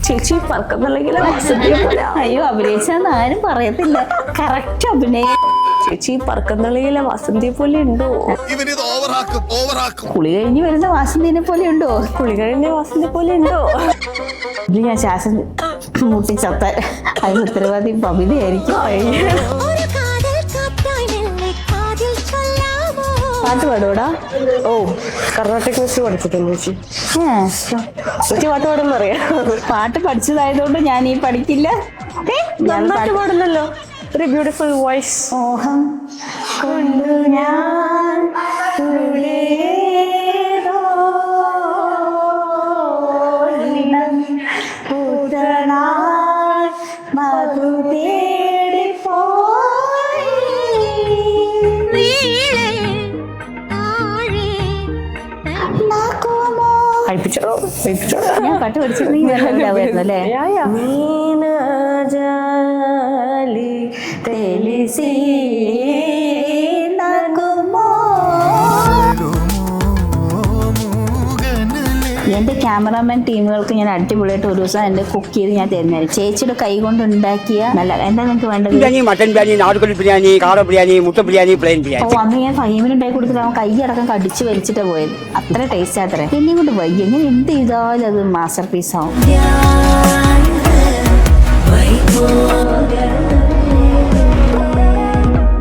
ചേച്ചി പറക്കുന്നില്ലെങ്കിൽ അയ്യോ അഭിനയിച്ചാന്ന് ആരും പറയത്തില്ല. കറക്റ്റ് അഭിനയം. ചേച്ചി പറക്കുന്നില്ലെങ്കിലെ വസന്തിയെ പോലെ ഉണ്ടോ? കുളി കഴിഞ്ഞ് വരുന്ന വാസന്തിനെ പോലെ ഉണ്ടോ? കുളി കഴിഞ്ഞ വസന്തി പോലെ ഉണ്ടോ? ഞാൻ ശ്വാസം മുട്ടിച്ചത്ത അതിന് ഉത്തരവാദി പവിതയായിരിക്കും. പാട്ട് പാടൂടാ? ഓ കർണാട്ടിക് മ്യൂസിക് പഠിച്ചിട്ടുണ്ട് ചേച്ചി. ചേച്ചി പാട്ട് പാടുന്ന അറിയാം. പാട്ട് പഠിച്ചതായതുകൊണ്ട് ഞാൻ ഈ പഠിക്കില്ല. നന്നായിട്ട് പാടുന്നല്ലോ. ഒരു ബ്യൂട്ടിഫുൾ വോയിസ്. മോഹം കൊണ്ടു ഞാൻ മധു ഞാൻ പാട്ട് പഠിച്ചിരുന്നല്ലേ? എൻ്റെ ക്യാമറാമാൻ ടീമുകൾക്ക് ഞാൻ അടിപൊളിയായിട്ട് ഒരു ദിവസം എൻ്റെ കുക്ക് ചെയ്ത് ഞാൻ തരുന്നതായിരുന്നു. ചേച്ചിയുടെ കൈ കൊണ്ട് ഉണ്ടാക്കിയ നല്ല എന്താ നിങ്ങൾക്ക് വേണ്ടത്? മട്ടൻ ബിരിയാണി, നാടുകോഴി ബിരിയാണി, കാട ബിരിയാണി, മുട്ട ബിരിയാണി, പ്ലെയിൻ ബിരിയാണി. ഓ അന്ന് ഞാൻ ഫഹീമിന് ഉണ്ടാക്കി കൊടുത്തിട്ട് അവൻ കൈ അടക്കം കടിച്ച് വലിച്ചിട്ട് പോയത്. അത്ര ടേസ്റ്റ് ആത്രേ. എന്നെ കൊണ്ട് വയ്യ. ഞാൻ എന്ത് ചെയ്താലും അത് മാസ്റ്റർ പീസ് ആവും.